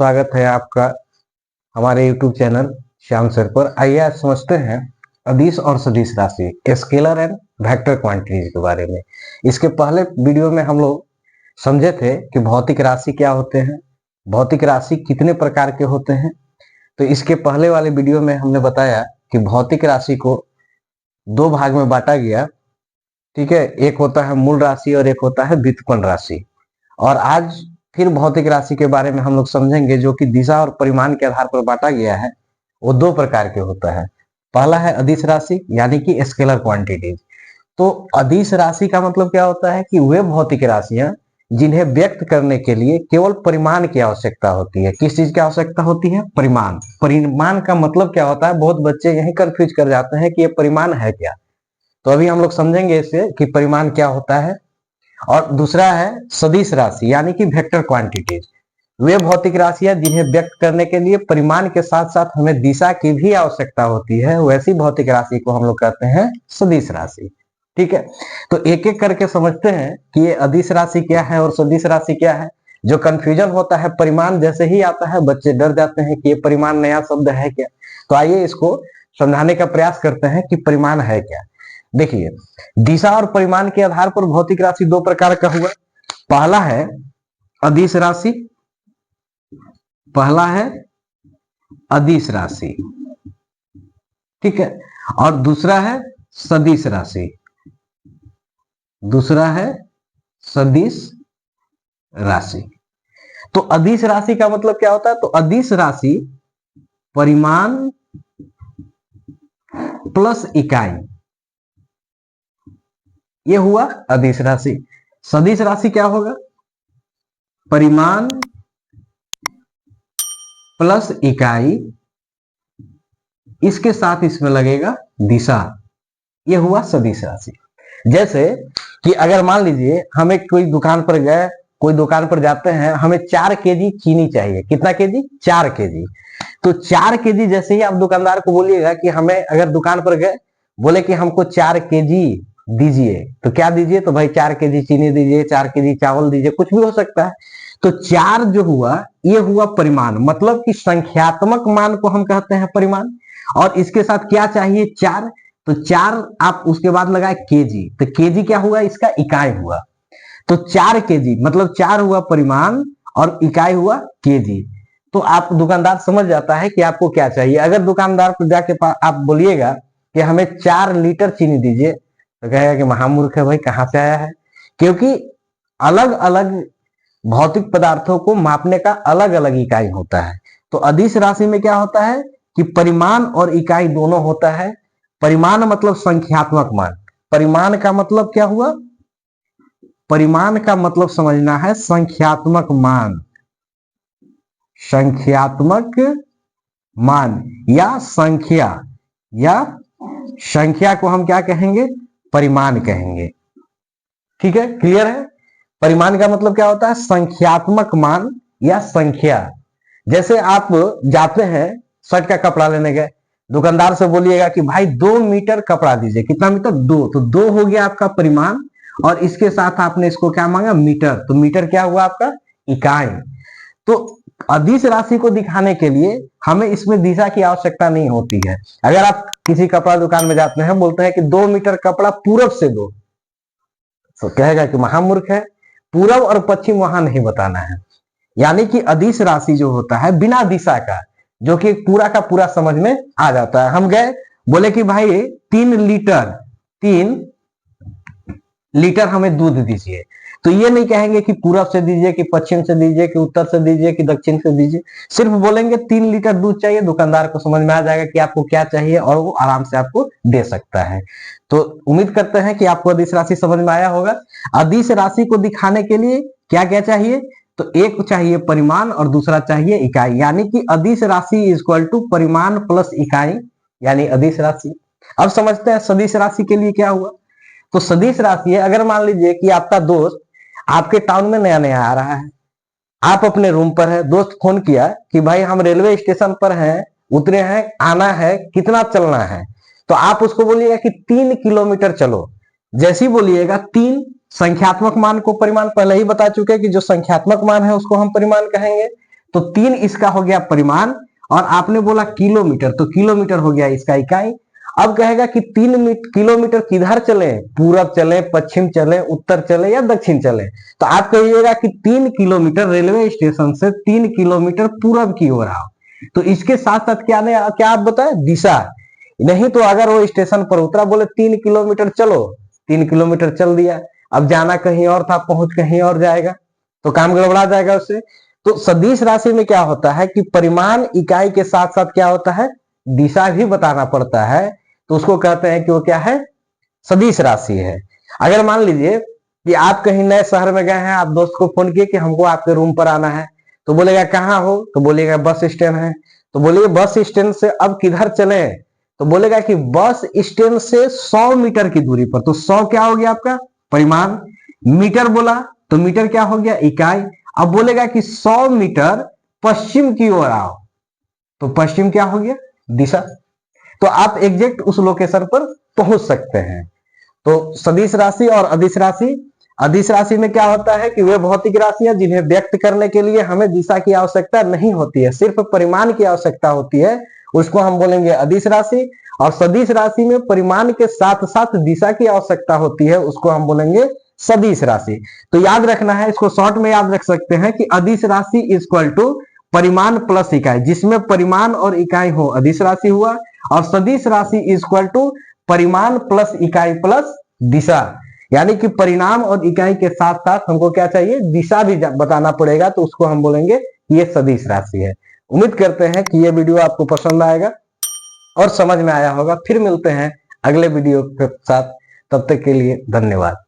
स्वागत है आपका हमारे YouTube चैनल श्याम सर पर। आइए आज समझते हैं अदिश और सदिश राशि, स्केलर एंड वेक्टर क्वांटिटीज के बारे में। इसके पहले वीडियो में हम लोग समझे थे कि भौतिक राशि क्या होते हैं, भौतिक राशि कितने प्रकार के होते हैं। तो इसके पहले वाले वीडियो में हमने बताया कि भौतिक राशि को दो भाग में बांटा गया, ठीक है। एक होता है मूल राशि और एक होता है व्युत्पन्न राशि। और आज फिर भौतिक राशि के बारे में हम लोग समझेंगे, जो कि दिशा और परिमाण के आधार पर बांटा गया है। वो दो प्रकार के होता है। पहला है अदिश राशि यानी कि स्केलर क्वांटिटीज। तो अदिश राशि का मतलब क्या होता है कि वे भौतिक राशियां जिन्हें व्यक्त करने के लिए केवल परिमाण की आवश्यकता होती है। किस चीज की आवश्यकता होती है? परिमाण। परिमाण का मतलब क्या होता है? बहुत बच्चे यही कंफ्यूज कर जाते हैं कि ये परिमाण है क्या। तो अभी हम लोग समझेंगे इससे कि परिमाण क्या होता है। और दूसरा है सदिश राशि यानी कि वेक्टर क्वांटिटीज। वे भौतिक राशियां जिन्हें व्यक्त करने के लिए परिमाण के साथ साथ हमें दिशा की भी आवश्यकता होती है, वैसी भौतिक राशि को हम लोग कहते हैं सदिश राशि। ठीक है, तो एक एक करके समझते हैं कि ये अदिश राशि क्या है और सदिश राशि क्या है। जो कंफ्यूजन होता है, परिमाण जैसे ही आता है बच्चे डर जाते हैं कि ये परिमाण नया शब्द है क्या। तो आइए इसको समझाने का प्रयास करते हैं कि परिमाण है क्या। देखिए, दिशा और परिमाण के आधार पर भौतिक राशि दो प्रकार का हुआ। पहला है अदिश राशि, पहला है अदिश राशि, ठीक है। और दूसरा है सदिश राशि, दूसरा है सदिश राशि। तो अदिश राशि का मतलब क्या होता है? तो अदिश राशि परिमाण प्लस इकाई, ये हुआ अदिश राशि। सदिश राशि क्या होगा? परिमाण प्लस इकाई, इसके साथ इसमें लगेगा दिशा, ये हुआ सदिश राशि। जैसे कि अगर मान लीजिए हमें कोई दुकान पर गए, कोई दुकान पर जाते हैं, हमें 4 केजी चीनी चाहिए। कितना केजी? 4 केजी। तो 4 केजी जैसे ही आप दुकानदार को बोलिएगा कि हमें, अगर दुकान पर गए बोले कि हमको 4 केजी दीजिए, तो क्या दीजिए? तो भाई 4 केजी चीनी दीजिए, 4 केजी चावल दीजिए, कुछ भी हो सकता है। तो 4 जो हुआ ये हुआ परिमाण, मतलब कि संख्यात्मक मान को हम कहते हैं परिमाण। और इसके साथ क्या चाहिए? 4। तो 4 आप उसके बाद लगाए केजी, तो केजी क्या हुआ? इसका इकाई हुआ। तो 4 केजी मतलब 4 हुआ परिमाण और इकाई हुआ केजी। तो आप दुकानदार समझ जाता है कि आपको क्या चाहिए। अगर दुकानदार को जाके आप बोलिएगा कि हमें 4 लीटर चीनी दीजिए, तो कहेगा कि महामूर्ख है भाई, कहां से आया है। क्योंकि अलग अलग भौतिक पदार्थों को मापने का अलग अलग इकाई होता है। तो अदिश राशि में क्या होता है कि परिमाण और इकाई दोनों होता है। परिमाण मतलब संख्यात्मक मान। परिमाण का मतलब क्या हुआ? परिमाण का मतलब समझना है संख्यात्मक मान, संख्यात्मक मान या संख्या, या संख्या को हम क्या कहेंगे? परिमाण कहेंगे। ठीक है, क्लियर है? परिमाण का मतलब क्या होता है? संख्यात्मक मान या संख्या। जैसे आप जाते हैं, शर्ट का कपड़ा लेने गए, दुकानदार से बोलिएगा कि भाई 2 मीटर कपड़ा दीजिए। कितना मीटर? 2। तो 2 हो गया आपका परिमाण, और इसके साथ आपने इसको क्या मांगा? मीटर। तो मीटर क्या हुआ आपका? इकाई। तो अदिश राशि को दिखाने के लिए हमें इसमें दिशा की आवश्यकता नहीं होती है। अगर आप किसी कपड़ा दुकान में जाते हैं, बोलते हैं कि 2 मीटर कपड़ा पूरब से दो, तो कहेगा कि महामूर्ख है, पूरब और पश्चिम वहां नहीं बताना है। यानी कि अदिश राशि जो होता है बिना दिशा का, जो कि पूरा का पूरा समझ में आ जाता है। हम गए, बोले कि भाई 3 लीटर हमें दूध दीजिए, तो ये नहीं कहेंगे कि पूरब से दीजिए, कि पश्चिम से दीजिए, कि उत्तर से दीजिए, कि दक्षिण से दीजिए। सिर्फ बोलेंगे 3 लीटर दूध चाहिए। दुकानदार को समझ में आ जाएगा कि आपको क्या चाहिए, और वो आराम से आपको दे सकता है। तो उम्मीद करते हैं कि आपको अदिश राशि समझ में आया होगा। अदिश राशि को दिखाने के लिए क्या क्या चाहिए? तो एक चाहिए परिमाण और दूसरा चाहिए इकाई, यानी कि अदिश राशि इक्वल टू परिमाण प्लस इकाई, यानी अदिश राशि। अब समझते हैं सदिश राशि के लिए क्या हुआ। तो सदिश राशि है, अगर मान लीजिए कि आपका दोस्त आपके टाउन में नया नया आ रहा है, आप अपने रूम पर है, दोस्त फोन किया कि भाई हम रेलवे स्टेशन पर हैं, उतरे हैं, आना है, कितना चलना है। तो आप उसको बोलिएगा कि 3 किलोमीटर चलो। जैसे ही बोलिएगा 3, संख्यात्मक मान को परिमाण पहले ही बता चुके कि जो संख्यात्मक मान है उसको हम परिमाण कहेंगे। तो 3 इसका हो गया परिमाण, और आपने बोला किलोमीटर, तो किलोमीटर हो गया इसका इकाई। अब कहेगा कि 3 किलोमीटर किधर चले, पूरब चले, पश्चिम चले, उत्तर चले या दक्षिण चले। तो आप कहिएगा कि 3 किलोमीटर रेलवे स्टेशन से 3 किलोमीटर पूरब की ओर आओ। तो इसके साथ साथ क्या आप बताए, दिशा। नहीं तो अगर वो स्टेशन पर उतरा, बोले 3 किलोमीटर चलो, 3 किलोमीटर चल दिया, अब जाना कहीं और था, पहुंच कहीं और जाएगा, तो काम गड़बड़ा जाएगा उससे। तो सदिश राशि में क्या होता है कि परिमाण इकाई के साथ साथ क्या होता है, दिशा भी बताना पड़ता है, तो उसको कहते हैं कि वो क्या है, सदिश राशि है। अगर मान लीजिए कि आप कहीं नए शहर में गए हैं, आप दोस्त को फोन किए कि हमको आपके रूम पर आना है, तो बोलेगा कहाँ हो, तो बोलेगा बस स्टैंड है। तो बोलिए बस स्टैंड से अब किधर चले, तो बोलेगा कि बस स्टैंड से 100 मीटर की दूरी पर। तो 100 क्या हो गया आपका परिमाण, मीटर बोला तो मीटर क्या हो गया, इकाई। अब बोलेगा कि 100 मीटर पश्चिम की ओर आओ, तो पश्चिम क्या हो गया, दिशा। तो आप एग्जैक्ट उस लोकेशन पर पहुंच सकते हैं। तो सदिश राशि और अदिश राशि, अदिश राशि में क्या होता है कि वे भौतिक राशियां जिन्हें व्यक्त करने के लिए हमें दिशा की आवश्यकता नहीं होती है, सिर्फ परिमाण की आवश्यकता होती है, उसको हम बोलेंगे अदिश राशि। और सदिश राशि में परिमाण के साथ साथ दिशा की आवश्यकता होती है, उसको हम बोलेंगे सदिश राशि। तो याद रखना है, इसको शॉर्ट में याद रख सकते हैं कि अदिश राशि इक्वल टू परिमाण प्लस इकाई, जिसमें परिमाण और इकाई हो अदिश राशि हुआ, और सदिश राशि इक्वल टू परिमाण प्लस इकाई प्लस दिशा। यानी कि परिणाम और इकाई के साथ साथ हमको क्या चाहिए, दिशा भी बताना पड़ेगा, तो उसको हम बोलेंगे ये सदिश राशि है। उम्मीद करते हैं कि ये वीडियो आपको पसंद आएगा और समझ में आया होगा। फिर मिलते हैं अगले वीडियो के साथ, तब तक के लिए धन्यवाद।